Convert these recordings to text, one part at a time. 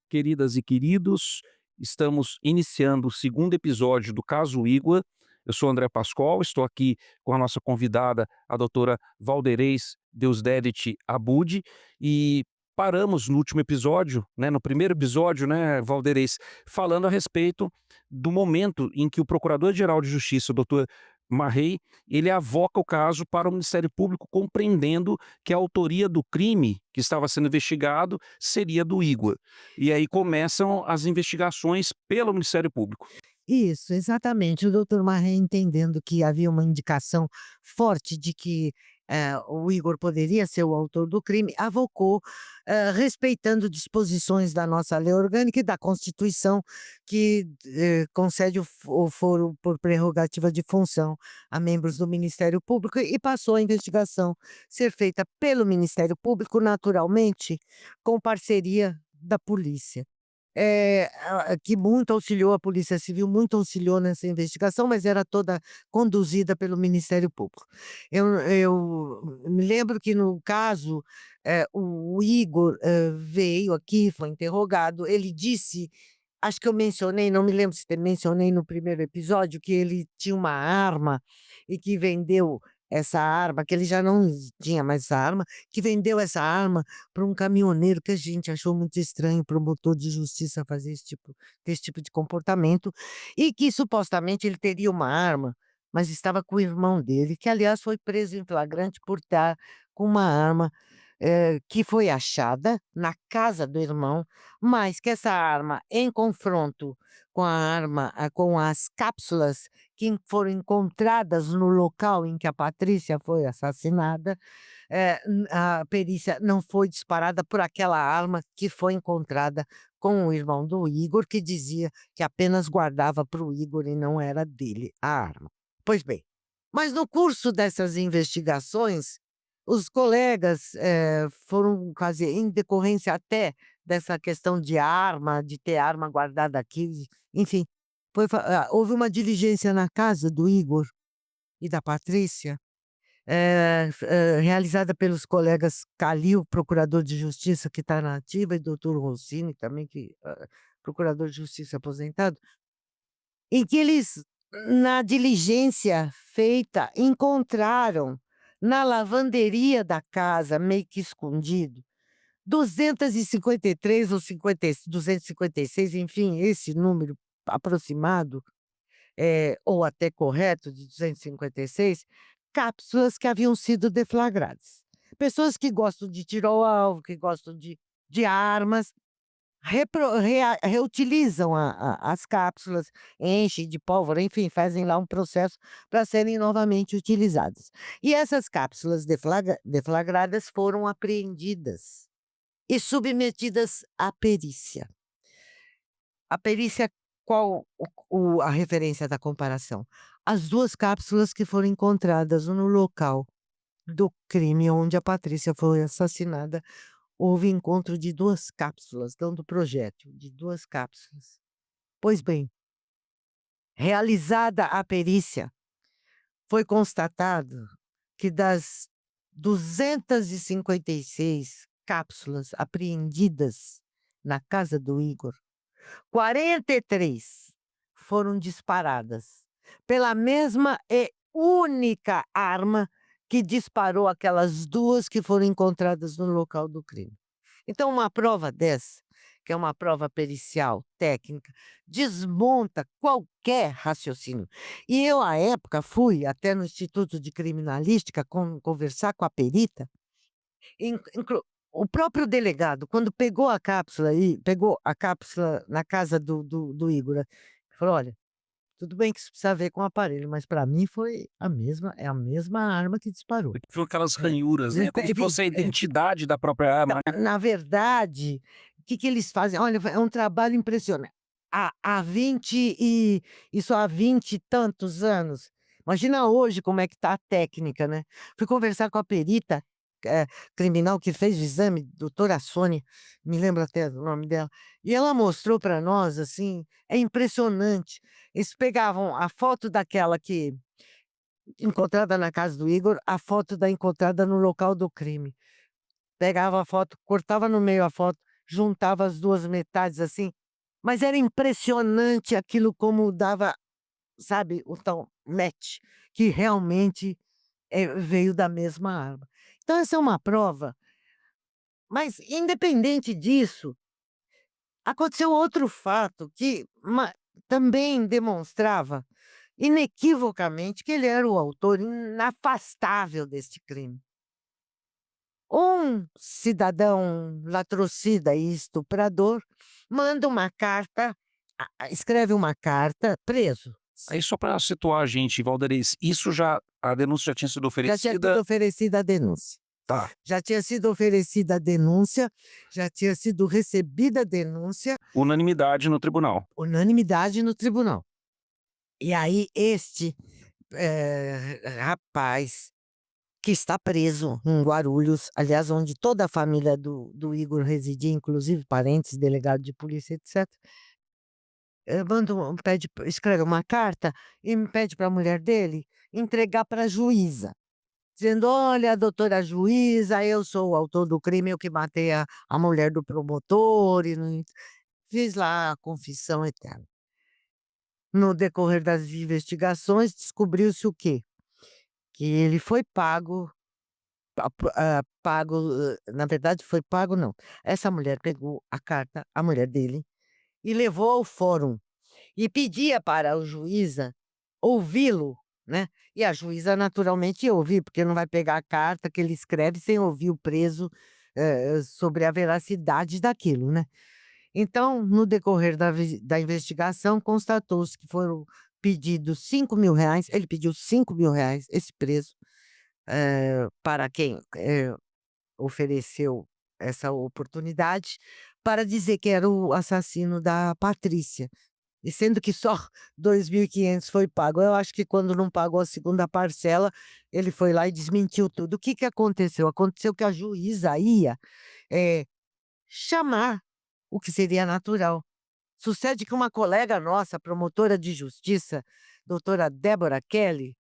Queridas e queridos, estamos iniciando o segundo episódio do caso Igor. Eu sou André Pascoal, estou aqui com a nossa convidada, a doutora Valderez Deusdedit Abud, e paramos no último episódio, né, no primeiro episódio, né, Valderez, falando a respeito do momento em que o Procurador-Geral de Justiça, o doutor Marrei, ele avoca o caso para o Ministério Público, compreendendo que a autoria do crime que estava sendo investigado seria do Igor. E aí começam as investigações pelo Ministério Público. Isso, exatamente. O doutor Marré, entendendo que havia uma indicação forte de que, o Igor poderia ser o autor do crime, avocou, respeitando disposições da nossa lei orgânica e da Constituição, que, concede o foro por prerrogativa de função a membros do Ministério Público, e passou a investigação ser feita pelo Ministério Público, naturalmente, com parceria da polícia. Que muito auxiliou a Polícia Civil, muito auxiliou nessa investigação, mas era toda conduzida pelo Ministério Público. Eu me lembro que no caso, o Igor, veio aqui, foi interrogado, ele disse, acho que eu mencionei, não me lembro se mencionei no primeiro episódio, que ele tinha uma arma e que vendeu essa arma, que ele já não tinha mais essa arma, que vendeu essa arma para um caminhoneiro, que a gente achou muito estranho, promotor de justiça fazer esse tipo de comportamento, e que supostamente ele teria uma arma, mas estava com o irmão dele, que aliás foi preso em flagrante por estar com uma arma, que foi achada na casa do irmão, mas que essa arma, em confronto com as cápsulas que foram encontradas no local em que a Patrícia foi assassinada, a perícia não foi disparada por aquela arma que foi encontrada com o irmão do Igor, que dizia que apenas guardava para o Igor e não era dele a arma. Pois bem, mas no curso dessas investigações, os colegas, foram fazer, em decorrência até dessa questão de arma, de ter arma guardada aqui, enfim, houve uma diligência na casa do Igor e da Patrícia, realizada pelos colegas Calil, procurador de justiça que está na ativa, e doutor Rossini também, que procurador de justiça aposentado, em que eles, na diligência feita, encontraram na lavanderia da casa, meio que escondido, 253 ou 256, enfim, esse número aproximado, ou até correto, de 256 cápsulas que haviam sido deflagradas. Pessoas que gostam de tiro ao alvo, que gostam de armas, reutilizam as cápsulas, enchem de pólvora, enfim, fazem lá um processo para serem novamente utilizadas. E essas cápsulas deflagradas foram apreendidas e submetidas à perícia. A perícia, qual a referência da comparação? As 2 cápsulas que foram encontradas no local do crime onde a Patrícia foi assassinada, houve encontro de 2 cápsulas, não do projétil, de 2 cápsulas. Pois bem, realizada a perícia, foi constatado que das 256 cápsulas apreendidas na casa do Igor, 43 foram disparadas pela mesma e única arma que disparou aquelas 2 que foram encontradas no local do crime. Então uma prova dessa, que é uma prova pericial, técnica, desmonta qualquer raciocínio. E eu, à época, fui até no Instituto de Criminalística conversar com a perita. O próprio delegado, quando pegou a cápsula na casa do Igor, falou: "Olha, tudo bem que isso precisa ver com o aparelho, mas para mim foi a mesma arma que disparou". Porque foram aquelas É. ranhuras, né, como se fosse a identidade da própria arma, né. Na verdade, o que que eles fazem? Olha, é um trabalho impressionante. Há 20 e isso há 20 e tantos anos. Imagina hoje como é que está a técnica, né. Fui conversar com a perita, eh, criminal que fez o exame, doutora Sônia, me lembro até do nome dela, e ela mostrou para nós, assim, é impressionante. Eles pegavam a foto daquela que encontrada na casa do Igor, a foto da encontrada no local do crime. Pegava a foto, cortava no meio a foto juntava as 2 metades, assim, mas era impressionante aquilo como dava, sabe, o tal match, que realmente, veio da mesma arma. Então essa é uma prova, mas independente disso, aconteceu outro fato que também demonstrava inequivocamente que ele era o autor inafastável deste crime. Um cidadão latrocida e estuprador manda uma carta, escreve uma carta preso. Aí só para situar a gente, Valderez, isso já a denúncia já tinha sido Já tinha sido oferecida? oferecida a denúncia. Tá. Já tinha sido oferecida a denúncia, já tinha sido recebida a denúncia, Unanimidade no tribunal. unanimidade no tribunal. E aí este, rapaz, que está preso em Guarulhos, aliás, onde toda a família do Igor residia, inclusive parentes, delegado de polícia, etcétera, manda pede escreve uma carta e me pede para a mulher dele entregar para a juíza, dizendo: "Olha, doutora juíza, eu sou o autor do crime, eu que matei a mulher do promotor e não", fiz lá a confissão eterna. No decorrer das investigações, descobriu-se o quê? Que ele foi pago, pago, na verdade foi pago não, essa mulher pegou a carta, a mulher dele, e levou ao fórum, e pedia para a juíza ouvi-lo, né, e a juíza naturalmente ia ouvir, porque não vai pegar a carta que ele escreve sem ouvir o preso, sobre a veracidade daquilo, né. Então, no decorrer da investigação, constatou-se que foram pedidos R$ 5.000, ele pediu R$ 5.000, esse preso, para quem, ofereceu essa oportunidade, para dizer que era o assassino da Patrícia, e sendo que só 2.500 foi pago. Eu acho que quando não pagou a segunda parcela, ele foi lá e desmentiu tudo. O que que aconteceu? Aconteceu que a juíza ia, eh, chamar o que seria natural. Sucede que uma colega nossa, promotora de justiça, doutora Débora Kelly,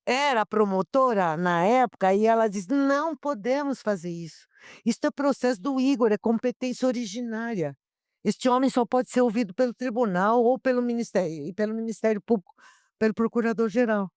era promotora na época e ela diz: "Não podemos fazer isso. Isso é processo do Igor, é competência originária. Este homem só pode ser ouvido pelo tribunal ou pelo Ministério Público, pelo procurador-geral".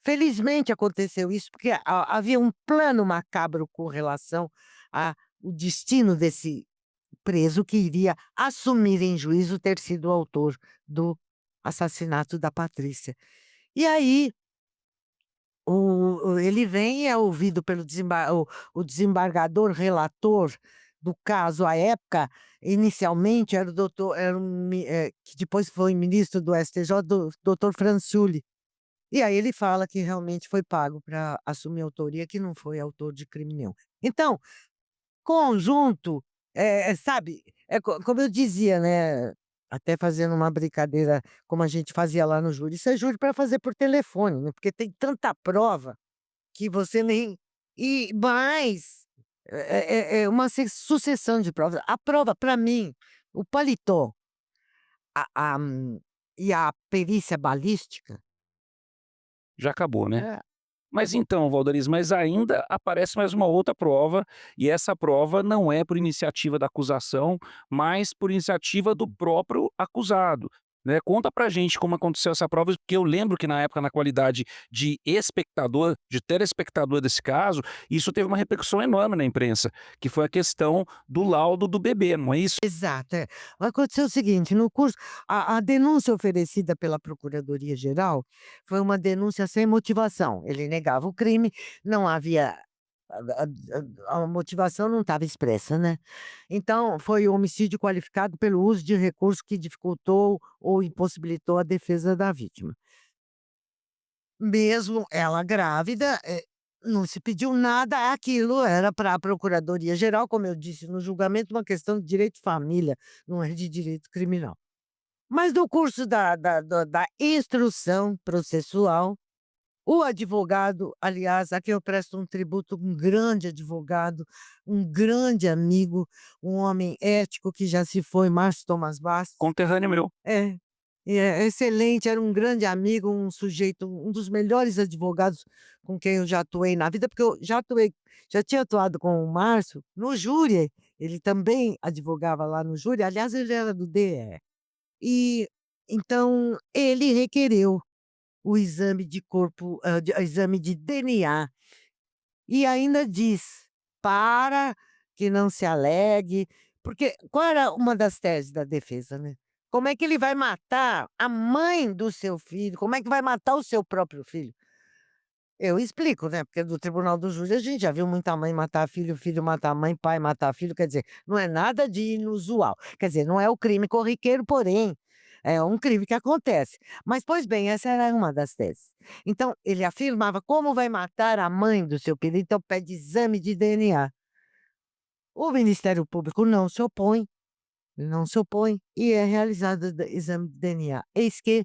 Felizmente aconteceu isso, porque havia um plano macabro com relação a o destino desse preso que iria assumir em juízo ter sido o autor do assassinato da Patrícia. E aí ele vem e é ouvido pelo o desembargador relator do caso à época, inicialmente era o doutor era um que depois foi ministro do STJ, do doutor Franciulli. E aí ele fala que realmente foi pago para assumir a autoria, que não foi autor de crime nenhum. Então, conjunto, sabe, como eu dizia, né, até fazendo uma brincadeira como a gente fazia lá no júri, isso é júri para fazer por telefone, né, porque tem tanta prova que você nem e mais, é uma sucessão de provas. A prova para mim, o paletó, e a perícia balística, Já acabou, né? é, Mas então, Valderis, mas ainda aparece mais uma outra prova, e essa prova não é por iniciativa da acusação, mas por iniciativa do próprio acusado, né. Conta pra gente como aconteceu essa prova, porque eu lembro que na época, na qualidade de espectador, de telespectador desse caso, isso teve uma repercussão enorme na imprensa, que foi a questão do laudo do bebê, não é isso? exato, é. Aconteceu o seguinte, no curso a denúncia oferecida pela Procuradoria-Geral foi uma denúncia sem motivação. Ele negava o crime, não havia a motivação não estava expressa, né. Então, foi homicídio qualificado pelo uso de recurso que dificultou ou impossibilitou a defesa da vítima. Mesmo ela grávida, não se pediu nada, aquilo era para a Procuradoria-Geral, como eu disse no julgamento, uma questão de direito de família, não é de direito criminal. Mas no curso da instrução processual, o advogado, aliás, a quem eu presto um tributo, um grande advogado, um grande amigo, um homem ético que já se foi, Márcio Thomas Bastos. Conterrâneo meu. É, e é excelente, era um grande amigo, um sujeito, um dos melhores advogados com quem eu já atuei na vida, porque eu já tinha atuado com o Márcio no júri, ele também advogava lá no júri, aliás ele era do DE. E, então, ele requereu o exame de corpo, exame de DNA. E ainda diz: "Para que não se alegue", porque qual era uma das teses da defesa, né? Como é que ele vai matar a mãe do seu filho? Como é que vai matar o seu próprio filho? Eu explico, né, porque do tribunal do júri a gente já viu muita mãe matar filho, filho matar mãe, pai matar filho, quer dizer, não é nada de inusual. Quer dizer, não é o crime corriqueiro, porém, é um crime que acontece. Mas, pois bem, essa era uma das teses. Então, ele afirmava: "Como vai matar a mãe do seu filho? Então pede exame de DNA". O Ministério Público não se opõe, e é realizado o exame de DNA. Eis que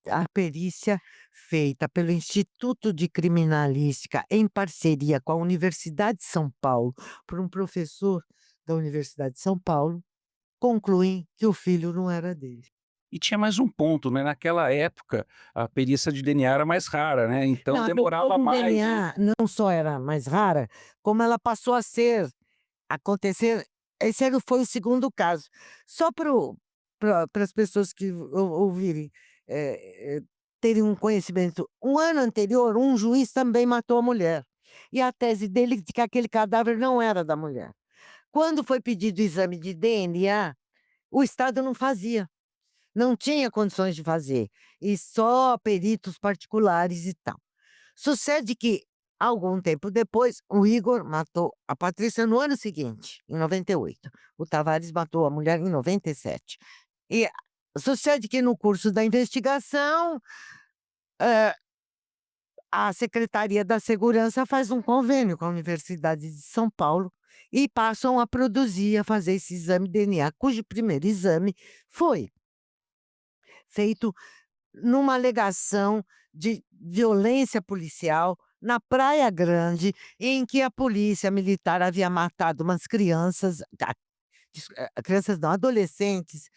a perícia feita pelo Instituto de Criminalística, em parceria com a Universidade de São Paulo, por um professor da Universidade de São Paulo, concluem que o filho não era dele. E tinha mais um ponto, né, naquela época, a perícia de DNA era mais rara, né, então Não, a perícia demorava de mais. DNA não só era mais rara, como ela passou a ser acontecer. Esse foi o segundo caso. Só para as pessoas que ouvirem, terem um conhecimento, um ano anterior, um juiz também matou a mulher, e a tese dele de que aquele cadáver não era da mulher. Quando foi pedido o exame de DNA, o Estado não fazia, não tinha condições de fazer, e só peritos particulares e tal. Sucede que, algum tempo depois, o Igor matou a Patrícia no ano seguinte, em 98. O Tavares matou a mulher em 97. E sucede que no curso da investigação, hã, a Secretaria da Segurança faz um convênio com a Universidade de São Paulo e passam a produzir, a fazer esse exame DNA, cujo primeiro exame foi feito numa alegação de violência policial na Praia Grande, em que a polícia militar havia matado umas crianças, crianças não, adolescentes,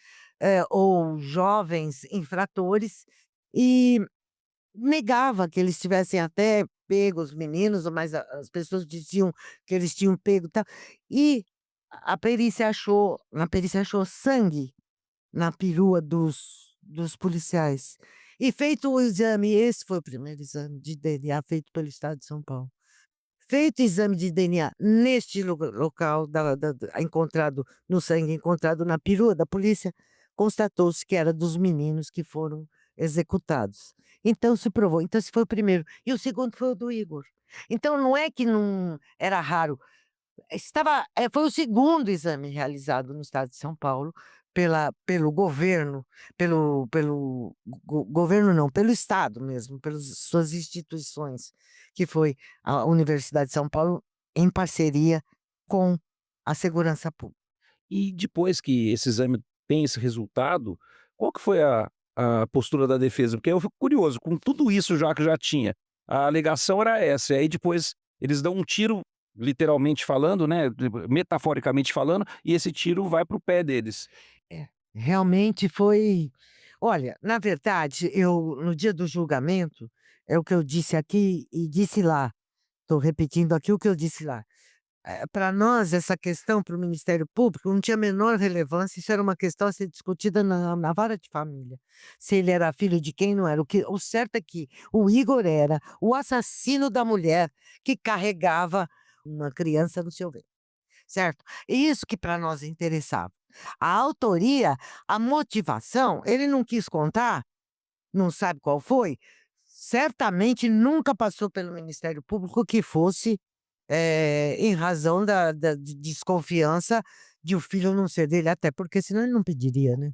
ou jovens infratores, e negava que eles tivessem até pego os meninos, mas as pessoas diziam que eles tinham pego, e tal. E a perícia achou na perícia achou sangue na perua dos policiais. E feito o exame, esse foi o primeiro exame de DNA feito pelo Estado de São Paulo. Feito o exame de DNA neste local encontrado no sangue encontrado na perua da polícia, constatou-se que era dos meninos que foram executados. Então se provou, então esse foi o primeiro. E o segundo foi o do Igor. Então não é que não era raro, foi o segundo exame realizado no estado de São Paulo pelo governo, pelo governo não, pelo estado mesmo, pelas suas instituições, que foi a Universidade de São Paulo, em parceria com a segurança pública. E depois que esse exame tem esse resultado, qual que foi a postura da defesa? Porque eu fico curioso, com tudo isso já que já tinha, a alegação era essa, e aí depois eles dão um tiro, literalmente falando, né, metaforicamente falando, e esse tiro vai para o pé deles. É, realmente foi. Olha, na verdade, eu no dia do julgamento, é o que eu disse aqui e disse lá, estou repetindo aqui o que eu disse lá. Para nós essa questão, para o Ministério Público, não tinha a menor relevância, isso era uma questão a ser discutida na vara de família. Se ele era filho de quem, não era. O certo é que o Igor era o assassino da mulher que carregava uma criança no seu ventre, certo? Isso que para nós interessava. A autoria, a motivação, ele não quis contar, não sabe qual foi, certamente nunca passou pelo Ministério Público que fosse, em razão da de desconfiança de o filho não ser dele, até porque senão ele não pediria, né,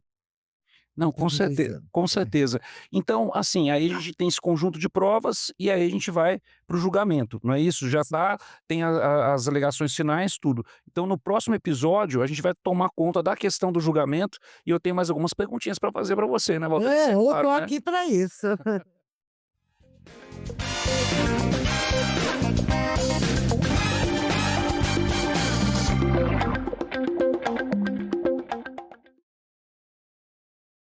Não, o o exame. com É. certeza. Então, assim, aí a gente tem esse conjunto de provas e aí a gente vai para o julgamento, não é isso? Já tá, tem as alegações finais, tudo. Então no próximo episódio a gente vai tomar conta da questão do julgamento e eu tenho mais algumas perguntinhas para fazer para você, né, Valdeci? É, eu Claro, tô né? aqui para isso.